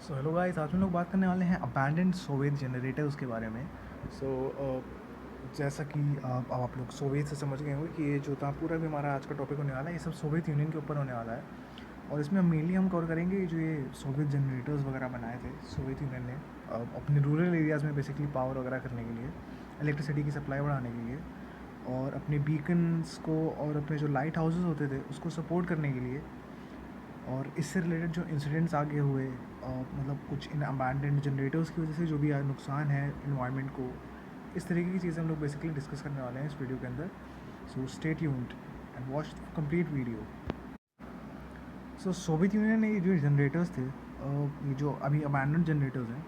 So hello guys, आज हम लोग बात करने वाले हैं अबैंडन्ड सोवियत जनरेटर्स के बारे में। सो जैसा कि आप लोग सोवियत से समझ गए होंगे कि ये जो था पूरा भी हमारा आज का टॉपिक होने वाला है, ये सब सोवियत यूनियन के ऊपर होने वाला है। और इसमें मेनली हम कवर करेंगे जो ये सोवियत जनरेटर्स वगैरह बनाए थे सोवियत यूनियन ने अपने रूरल एरियाज़ में बेसिकली पावर वगैरह करने के लिए, इलेक्ट्रिसिटी की सप्लाई बढ़ाने के लिए, और अपने बीकन्स को और अपने जो लाइट हाउसेस होते थे उसको सपोर्ट करने के लिए। और इससे रिलेटेड जो इंसिडेंट्स आगे हुए, मतलब कुछ इन अबैंडन्ड जनरेटर्स की वजह से जो भी नुकसान है इन्वायरमेंट को, इस तरीके की चीज़ें हम लोग बेसिकली डिस्कस करने वाले हैं इस वीडियो के अंदर। So stay tuned and watch complete video. So Soviet union ने ये जो जनरेटर्स थे, ये जो अभी अबैंडन्ड जनरेटर्स हैं,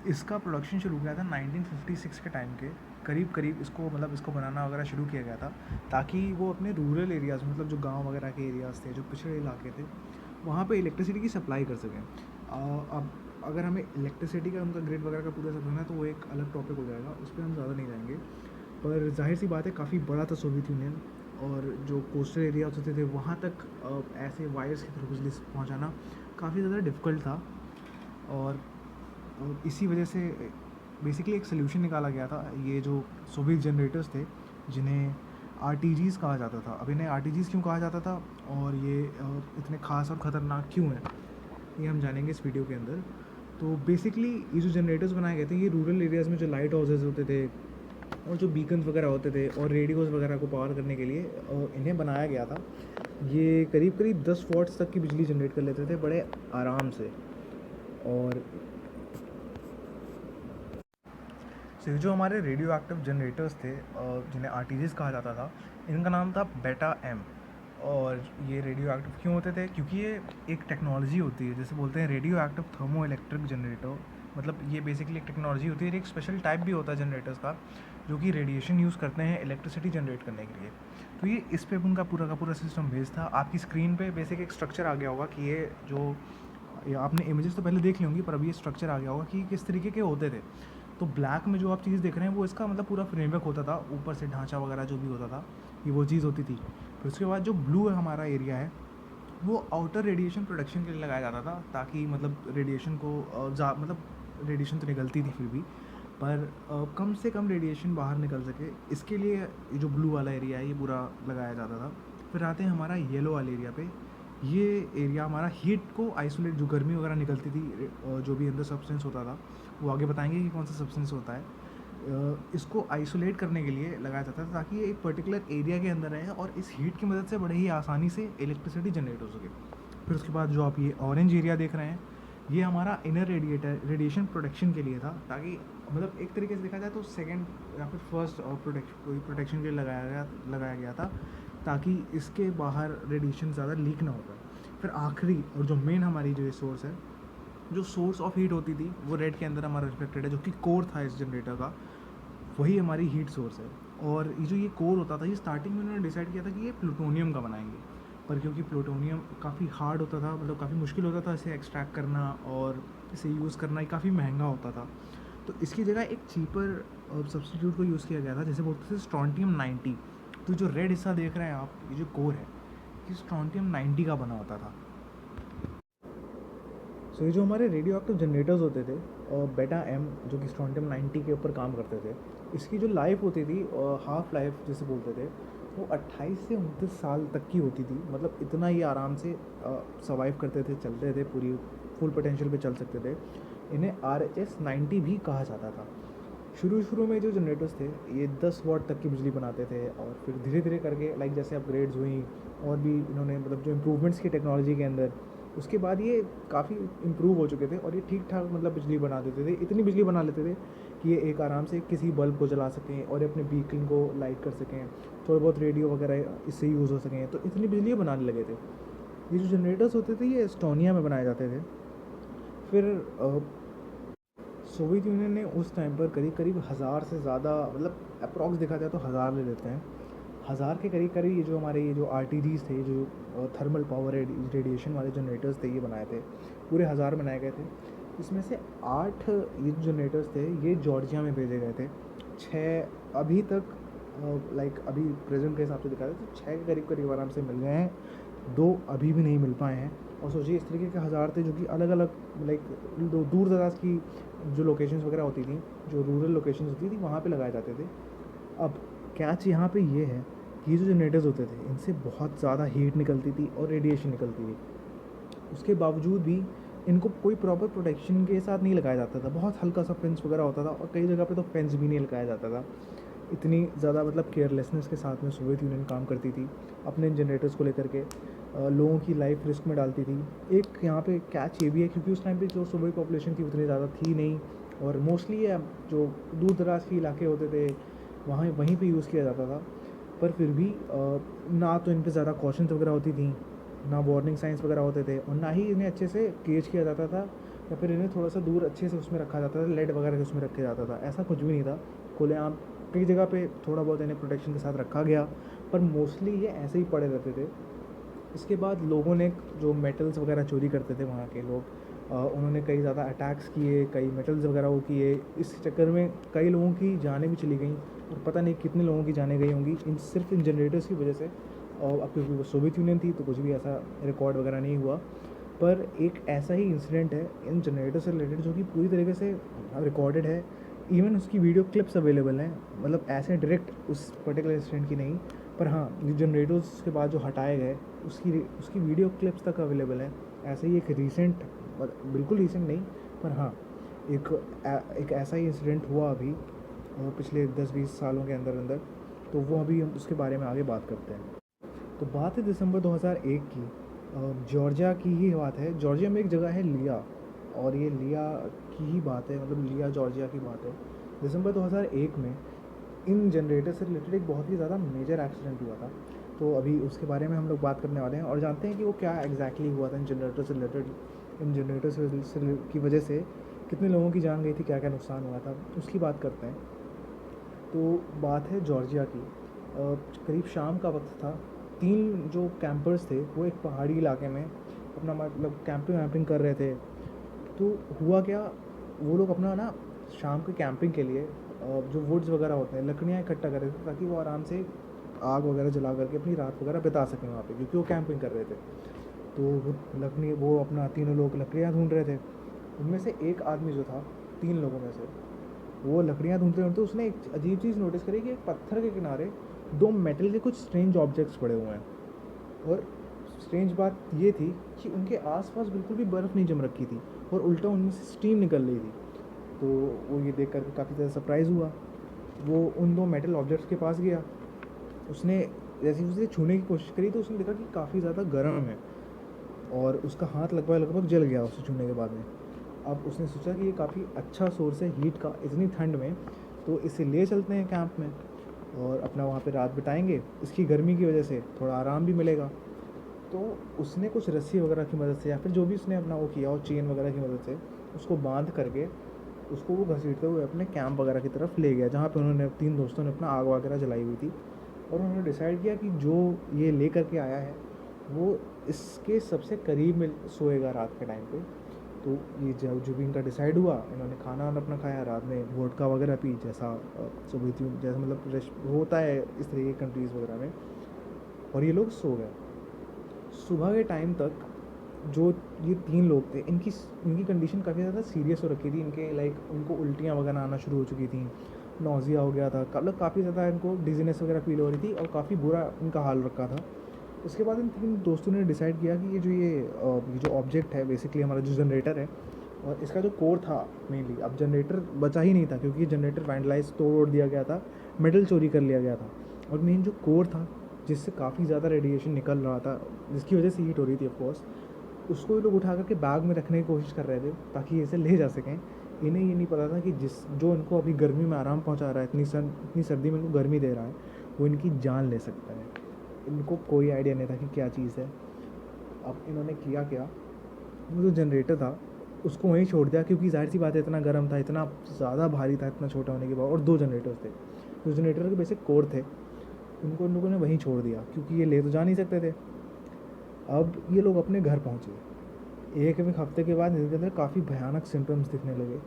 इसका प्रोडक्शन शुरू किया था 1956 के टाइम के करीब इसको इसको बनाना वगैरह शुरू किया गया था, ताकि वो अपने रूरल एरियाज़ मतलब जो गांव वगैरह के एरियाज़ थे, जो पिछड़े इलाके थे, वहाँ पे इलेक्ट्रिसिटी की सप्लाई कर सकें। अब अगर हमें इलेक्ट्रिसिटी का उनका ग्रिड वगैरह का पूरा समझना है तो वो एक अलग टॉपिक हो जाएगा, उस पर हम ज़्यादा नहीं जाएंगे। पर जाहिर सी बात है, काफ़ी बड़ा था सोवियत यूनियन, और जो कोस्टल एरिया होते थे वहाँ तक ऐसे वायर्स के थ्रू बिजली पहुँचाना काफ़ी ज़्यादा डिफ़िकल्ट था। और इसी वजह से बेसिकली एक सल्यूशन निकाला गया था, ये जो सोवियत जनरेटर्स थे जिन्हें आरटीजीज़ कहा जाता था। अब इन्हें आरटीजीज़ क्यों कहा जाता था और ये इतने ख़ास और ख़तरनाक क्यों हैं, ये हम जानेंगे इस वीडियो के अंदर। तो बेसिकली ये जो जनरेटर्स बनाए गए थे, ये रूरल एरियाज़ में जो लाइट हाउसेज होते थे और जो बीकन्स वगैरह होते थे और रेडियोज़ वगैरह को पावर करने के लिए इन्हें बनाया गया था। ये करीब 10 वॉट्स तक की बिजली जनरेट कर लेते थे बड़े आराम से। और ये जो हमारे रेडियो एक्टिव जनरेटर्स थे, जिन्हें आरटीजीज़ कहा जाता था, इनका नाम था बेटा एम। और ये रेडियो एक्टिव क्यों होते थे? क्योंकि ये एक टेक्नोलॉजी होती है, जैसे बोलते हैं radio active thermo electric generator. मतलब ये बेसिकली एक टेक्नोलॉजी होती है, एक स्पेशल टाइप भी होता है जनरेटर्स का, जो कि रेडिएशन यूज़ करते हैं इलेक्ट्रिसिटी जनरेट करने के लिए। तो ये इस पे उनका पूरा का पूरा सिस्टम बेस्ड था। आपकी स्क्रीन पे बेसिक एक स्ट्रक्चर आ गया होगा कि ये आपने इमेजेस तो पहले देख ली होंगी, पर अभी ये स्ट्रक्चर आ गया होगा कि किस तरीके के होते थे। तो ब्लैक में जो आप चीज़ देख रहे हैं वो इसका पूरा फ्रेमवर्क होता था, ऊपर से ढांचा वगैरह जो भी होता था, ये वो चीज़ होती थी। फिर उसके बाद जो ब्लू है हमारा एरिया है, वो आउटर रेडिएशन प्रोटेक्शन के लिए लगाया जाता था, ताकि रेडिएशन को रेडिएशन तो निकलती थी फिर भी, पर कम से कम रेडिएशन बाहर निकल सके, इसके लिए ये जो ब्लू वाला एरिया है ये पूरा लगाया जाता था। फिर आते हैं हमारा येलो वाले एरिया पे। ये एरिया हमारा हीट को आइसोलेट, जो गर्मी वगैरह निकलती थी, जो भी अंदर सब्सटेंस होता था, वो आगे बताएंगे कि कौन सा सब्सटेंस होता है, इसको आइसोलेट करने के लिए लगाया जाता था, ताकि ये एक पर्टिकुलर एरिया के अंदर रहे और इस हीट की मदद से बड़े ही आसानी से इलेक्ट्रिसिटी जनरेट हो सके। फिर उसके बाद जो आप ये ऑरेंज एरिया देख रहे हैं, ये हमारा इनर रेडिएशन प्रोटेक्शन के लिए था, ताकि एक तरीके से देखा जाए तो सेकेंड या फिर फर्स्ट प्रोटेक्शन के लिए लगाया गया था, ताकि इसके बाहर रेडिएशन ज़्यादा लीक ना हो पाए। फिर आखिरी और जो मेन हमारी जो ये सोर्स है, जो सोर्स ऑफ हीट होती थी, वो रेड के अंदर हमारा रिफ्लेक्टेड है, जो कि कोर था इस जनरेटर का, वही हमारी हीट सोर्स है। और ये जो ये कोर होता था, ये स्टार्टिंग में उन्होंने डिसाइड किया था कि ये प्लूटोनियम का बनाएंगे, पर क्योंकि प्लूटोनियम काफ़ी हार्ड होता था, काफ़ी मुश्किल होता था इसे एक्सट्रैक्ट करना, और इसे यूज़ करना ही काफ़ी महंगा होता था, तो इसकी जगह एक चीपर सब्सटीट्यूट को यूज़ किया गया था, जैसे बोलते थे स्ट्रॉन्टियम 90। तो जो रेड हिस्सा देख रहे हैं आप, ये जो कोर है, ये स्ट्रॉन्टियम 90 का बना होता था। सो ये जो हमारे रेडियो एक्टिव जनरेटर्स होते थे, और बेटा एम, जो कि स्ट्रॉन्टियम 90 के ऊपर काम करते थे, इसकी जो लाइफ होती थी, हाफ लाइफ जिसे बोलते थे, वो 28 से 29 साल तक की होती थी। इतना ही आराम से सर्वाइव करते थे, चलते थे, पूरी फुल पोटेंशियल पे चल सकते थे। इन्हें RS-90 भी कहा जाता था। शुरू में जो जनरेटर्स थे, ये 10 वाट तक की बिजली बनाते थे, और फिर धीरे धीरे करके जैसे अपग्रेड्स हुई, और भी इन्होंने जो इम्प्रूवमेंट्स की टेक्नोलॉजी के अंदर, उसके बाद ये काफ़ी इम्प्रूव हो चुके थे, और ये ठीक ठाक बिजली बना देते थे। इतनी बिजली बना लेते थे कि ये एक आराम से किसी बल्ब को जला सकें और अपने बीकन को लाइट कर सकें, थोड़ा बहुत रेडियो वगैरह इससे यूज़ हो सकें, तो इतनी बिजली बनाने लगे थे। ये जो जनरेटर्स होते थे, ये एस्टोनिया में बनाए जाते थे। फिर सोवियत यूनियन ने उस टाइम पर करीब 1000 से ज़्यादा, अप्रॉक्स देखा जाए तो 1000 ले लेते हैं, 1000 के करीब ये जो हमारे ये जो RTGs थे, जो थर्मल पावर रेडिएशन वाले जनरेटर्स थे, ये बनाए थे, पूरे 1000 बनाए गए थे। इसमें से 8 ये जो जनरेटर्स थे, ये जॉर्जिया में भेजे गए थे। 6 अभी तक, अभी प्रेजेंट के हिसाब से दिखा रहे तो 6 के करीब आराम से मिल गए हैं, 2 अभी भी नहीं मिल पाए हैं। और सोचिए इस तरीके के हज़ार थे जो कि अलग अलग लाइक दूर दराज की जो लोकेशंस वगैरह होती थी, जो रूरल लोकेशंस होती थी, वहाँ पे लगाए जाते थे। अब कैच यहाँ पे ये है कि ये जो जनरेटर्स होते थे इनसे बहुत ज़्यादा हीट निकलती थी और रेडिएशन निकलती थी। उसके बावजूद भी इनको कोई प्रॉपर प्रोटेक्शन के साथ नहीं लगाया जाता था। बहुत हल्का सा फेंस वगैरह होता था और कई जगह पे तो फेंस भी नहीं लगाया जाता था। इतनी ज़्यादा मतलब केयरलेसनेस के साथ में सोवियत यूनियन काम करती थी अपने जनरेटर्स को लेकर के, लोगों की लाइफ रिस्क में डालती थी। एक यहाँ पे कैच ये भी है क्योंकि उस टाइम पे जो सोवियत पॉपुलेशन थी उतनी ज़्यादा थी नहीं, और मोस्टली ये जो दूर दराज के इलाके होते थे वहाँ वहीं पे यूज़ किया जाता था। पर फिर भी ना तो इन पे ज़्यादा कॉशंस वगैरह होती थी, ना वार्निंग साइंस वगैरह होते थे, और ना ही इन्हें अच्छे से केज किया जाता था, या फिर इन्हें थोड़ा सा दूर अच्छे से उसमें रखा जाता था, लेड वगैरह उसमें रखा जाता था। ऐसा कुछ भी नहीं था, खुलेआम कई जगह पे थोड़ा बहुत इन्हें प्रोटेक्शन के साथ रखा गया, पर मोस्टली ये ऐसे ही पड़े रहते थे। इसके बाद लोगों ने जो मेटल्स वगैरह चोरी करते थे वहाँ के लोग, उन्होंने कई ज़्यादा अटैक्स किए, कई मेटल्स वगैरह वो किए। इस चक्कर में कई लोगों की जानें भी चली गई, और पता नहीं कितने लोगों की जानें गई होंगी सिर्फ इन जनरेटर्स की वजह से। और अब क्योंकि वो सोवियत यूनियन थी तो कुछ भी ऐसा रिकॉर्ड वगैरह नहीं हुआ, पर एक ऐसा ही इंसिडेंट है इन जनरेटर से रिलेटेड जो कि पूरी तरीके से रिकॉर्डेड है। इवन उसकी वीडियो क्लिप्स अवेलेबल हैं, मतलब ऐसे डायरेक्ट उस पर्टिकुलर इंसिडेंट की नहीं, पर हाँ ये जनरेटर्स के बाद जो हटाए गए उसकी उसकी वीडियो क्लिप्स तक अवेलेबल है। ऐसे ही एक रीसेंट, बिल्कुल रीसेंट नहीं, पर हाँ एक ऐसा ही इंसिडेंट हुआ अभी पिछले 10-20 सालों के अंदर अंदर, तो वो अभी हम उसके बारे में आगे बात करते हैं। तो बात है दिसंबर 2001 की, जॉर्जिया की ही बात है। जॉर्जिया में एक जगह है लिया, और ये लिया की ही बात है, मतलब लिया जॉर्जिया की बात है। दिसंबर 2001 में इन जनरेटर से रिलेटेड एक बहुत ही ज़्यादा मेजर एक्सीडेंट हुआ था। तो अभी उसके बारे में हम लोग बात करने वाले हैं और जानते हैं कि वो क्या एग्जैक्टली हुआ था इन जनरेटर से रिलेटेड। इन जनरेटर से की वजह से कितने लोगों की जान गई थी, क्या क्या नुकसान हुआ था, उसकी बात करते हैं। तो बात है जॉर्जिया की, करीब शाम का वक्त था। 3 जो कैंपर्स थे वो एक पहाड़ी इलाके में अपना मतलब कैंपिंग वैम्पिंग कर रहे थे। तो हुआ क्या, वो लोग अपना ना शाम के कैंपिंग के लिए जो वुड्स वगैरह होते हैं, लकड़ियाँ इकट्ठा कर रहे थे ताकि वो आराम से आग वगैरह जला करके अपनी रात वगैरह बिता सकें वहाँ पे, क्योंकि वो कैंपिंग कर रहे थे। तो वो अपना तीनों लोग लकड़ियाँ ढूंढ रहे थे। उनमें से एक आदमी जो था, 3 लोगों में से, वो लकड़ियाँ ढूंढते ढूंढते उसने एक अजीब चीज़ नोटिस करी कि एक पत्थर के किनारे 2 मेटल के कुछ स्ट्रेंज ऑब्जेक्ट्स पड़े हुए हैं। और स्ट्रेंज बात ये थी कि उनके आसपास बिल्कुल भी बर्फ़ नहीं जम रखी थी, और उल्टा उनमें से स्टीम निकल रही थी। तो वो ये देख कर काफ़ी ज़्यादा सरप्राइज़ हुआ। वो उन 2 मेटल ऑब्जेक्ट्स के पास गया। उसने जैसे ही उसे छूने की कोशिश करी तो उसने देखा कि काफ़ी ज़्यादा गर्म है, और उसका हाथ लगभग लगभग जल गया उसे छूने के बाद में। अब उसने सोचा कि ये काफ़ी अच्छा सोर्स है हीट का इतनी ठंड में, तो इसे ले चलते हैं कैंप में और अपना वहाँ पे रात बिताएंगे। इसकी गर्मी की वजह से थोड़ा आराम भी मिलेगा। तो उसने कुछ रस्सी वगैरह की मदद से, या फिर जो भी उसने अपना वो किया, और चेन वगैरह की मदद से उसको बांध करके उसको वो घसीटते हुए अपने कैंप वगैरह की तरफ ले गया, जहाँ पे उन्होंने 3 दोस्तों ने अपना आग वगैरह जलाई हुई थी। और उन्होंने डिसाइड किया कि जो ये ले करके आया है वो इसके सबसे करीब में सोएगा रात के टाइम पे। तो ये जो भी इनका डिसाइड हुआ, इन्होंने खाना अपना खाया, रात में वोडका वगैरह पी, जैसा सोवियत यूनियन जैसा मतलब होता है इस तरीके की कंट्रीज़ वगैरह में, और ये लोग सो गए। सुबह के टाइम तक जो ये 3 लोग थे, इनकी इनकी कंडीशन काफ़ी ज़्यादा सीरियस हो रखी थी। इनके लाइक उनको उल्टियाँ वगैरह आना शुरू हो चुकी थी, नौजिया हो गया था, मतलब काफ़ी ज़्यादा इनको डिजीनेस वगैरह फील हो रही थी, और काफ़ी बुरा इनका हाल रखा था। उसके बाद इन 3 दोस्तों ने डिसाइड किया कि ये जो ऑब्जेक्ट है बेसिकली हमारा जो जनरेटर है, और इसका जो कोर था मेनली, अब जनरेटर बचा ही नहीं था क्योंकि ये जनरेटर वैंडलाइज तोड़ दिया गया था, मेटल चोरी कर लिया गया था। और मेन जो कोर था जिससे काफ़ी ज़्यादा रेडिएशन निकल रहा था, जिसकी वजह से हीट हो रही थी ऑफकोर्स, उसको ये लोग उठा करके बैग में रखने की कोशिश कर रहे थे ताकि इसे ले जा सकें। इन्हें ये नहीं पता था कि जो इनको अभी गर्मी में आराम पहुंचा रहा है, इतनी सर्दी में इनको गर्मी दे रहा है, वो इनकी जान ले सकता है। इनको कोई आइडिया नहीं था कि क्या चीज़ है। अब इन्होंने किया क्या, वो जो जनरेटर था उसको वहीं छोड़ दिया, क्योंकि जाहिर सी बात है इतना गर्म था, इतना ज़्यादा भारी था इतना छोटा होने के बाद, और 2 जनरेटर्स थे। तो जनरेटर के बेसिक कोर थे, उनको उन लोगों ने वहीं छोड़ दिया क्योंकि ये ले तो जा नहीं सकते थे। अब ये लोग अपने घर पहुँचे। एक हफ्ते के बाद इनके अंदर काफ़ी भयानक सिम्टम्स दिखने लगे।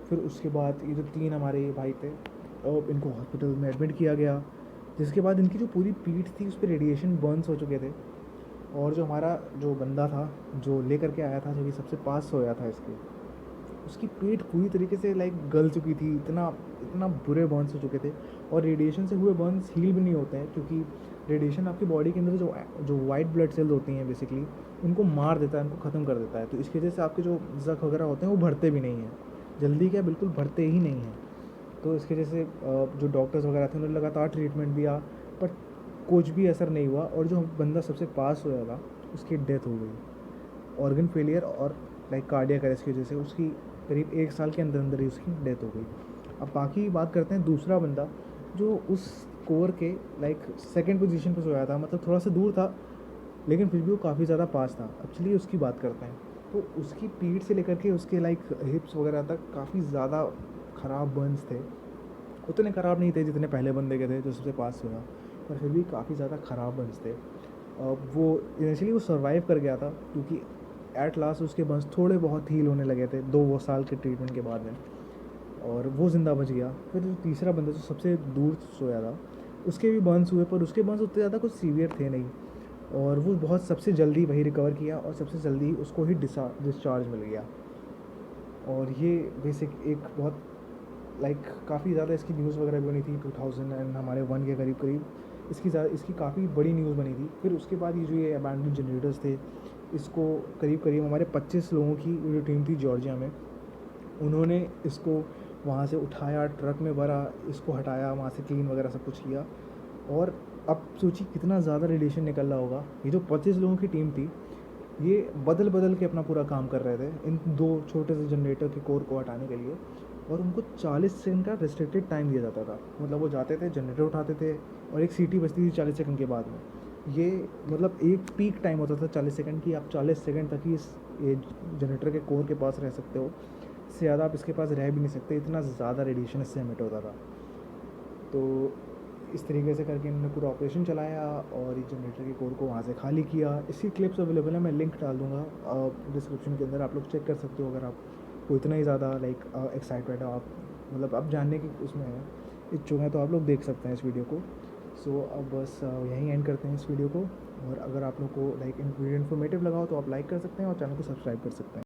फिर उसके बाद ये जो 3 हमारे भाई थे, अब इनको हॉस्पिटल में एडमिट किया गया, जिसके बाद इनकी जो पूरी पीठ थी उस पर रेडिएशन बर्न्स हो चुके थे, और जो हमारा जो बंदा था जो लेकर के आया था, जब ये सबसे पास सोया था इसके, उसकी पीठ पूरी तरीके से लाइक गल चुकी थी, इतना इतना बुरे बर्न्स हो चुके थे। और रेडिएशन से हुए बर्न्स हील भी नहीं होते हैं, क्योंकि रेडिएशन आपकी बॉडी के अंदर जो जो वाइट ब्लड सेल्स होती हैं बेसिकली, उनको मार देता है, उनको ख़त्म कर देता है। तो इसकी वजह से आपके जो जख्म वगैरह होते हैं वो भरते भी नहीं हैं जल्दी, क्या बिल्कुल भरते ही नहीं हैं। तो इसकी वजह से जो डॉक्टर्स वगैरह थे उन्होंने लगातार ट्रीटमेंट दिया, पर कुछ भी असर नहीं हुआ। और जो बंदा सबसे पास हुआ था उसकी डेथ हो गई, ऑर्गन फेलियर और लाइक कार्डियक अरेस्ट की वजह से उसकी करीब 1 साल के अंदर अंदर ही उसकी डेथ हो गई। अब बाकी बात करते हैं दूसरा बंदा जो उस स्कोर के लाइक सेकंड पोजीशन पर सोया था, मतलब थोड़ा सा दूर था लेकिन फिर भी वो काफ़ी ज़्यादा पास था। अब चलिए उसकी बात करते हैं। तो उसकी पीठ से लेकर के उसके लाइक हिप्स वगैरह तक काफ़ी ज़्यादा ख़राब बर्न्स थे। उतने ख़राब नहीं थे जितने पहले बंदे के थे जो सबसे पास हुआ, पर फिर भी काफ़ी ज़्यादा ख़राब बर्न्स थे। वो इनिशियली वो सर्वाइव कर गया था, क्योंकि एट लास्ट उसके बर्न्स थोड़े बहुत हील होने लगे थे 2 साल के ट्रीटमेंट के बाद में, और वो ज़िंदा बच गया। फिर जो तीसरा बंदा जो सबसे दूर सोया था उसके भी बर्न्स हुए, पर उसके बर्न्स उतने ज़्यादा कुछ सीवियर थे नहीं, और वो बहुत सबसे जल्दी वही रिकवर किया और सबसे जल्दी उसको ही डिस्चार्ज मिल गया। और ये बेसिक एक बहुत लाइक काफ़ी ज़्यादा इसकी न्यूज़ वगैरह भी बनी थी 2000 एंड हमारे 1 के करीब करीब इसकी काफ़ी बड़ी न्यूज़ बनी थी। फिर उसके बाद ये जो ये अबैंडन जनरेटर्स थे, इसको करीब करीब हमारे 25 लोगों की जो टीम थी जॉर्जिया में, उन्होंने इसको वहाँ से उठाया, ट्रक में भरा, इसको हटाया, वहाँ से क्लीन वगैरह सब कुछ किया। और अब सोचिए कितना ज़्यादा रेडिएशन निकल रहा होगा। ये जो 25 लोगों की टीम थी, ये बदल बदल के अपना पूरा काम कर रहे थे इन 2 छोटे से जनरेटर के कोर को हटाने के लिए, और उनको 40 सेकंड का रिस्ट्रिक्टेड टाइम दिया जाता था। मतलब वो जाते थे, जनरेटर उठाते थे, और एक सीटी बजती थी 40 सेकंड के बाद में। ये मतलब एक पीक टाइम होता था 40 सेकंड की, आप 40 सेकंड तक ही इस ये जनरेटर के कोर के पास रह सकते हो, इससे ज़्यादा आप इसके पास रह भी नहीं सकते, इतना ज़्यादा रेडिएशन इससे एमिट होता था। तो इस तरीके से करके इन्होंने पूरा ऑपरेशन चलाया और ये जनरेटर के कोर को वहाँ से खाली किया। इसकी क्लिप्स अवेलेबल है, मैं लिंक डाल दूँगा डिस्क्रिप्शन के अंदर, आप लोग चेक कर सकते हो अगर आपको इतना ही ज़्यादा लाइक एक्साइटेड है, आप मतलब आप जानने की उसमें है इच्छुक हैं, तो आप लोग देख सकते हैं इस वीडियो को। सो अब बस यहीं एंड करते हैं इस वीडियो को। और अगर आप लोग को लाइक वीडियो इन्फॉर्मेटिव लगा हो तो आप लाइक कर सकते हैं और चैनल को सब्सक्राइब कर सकते हैं।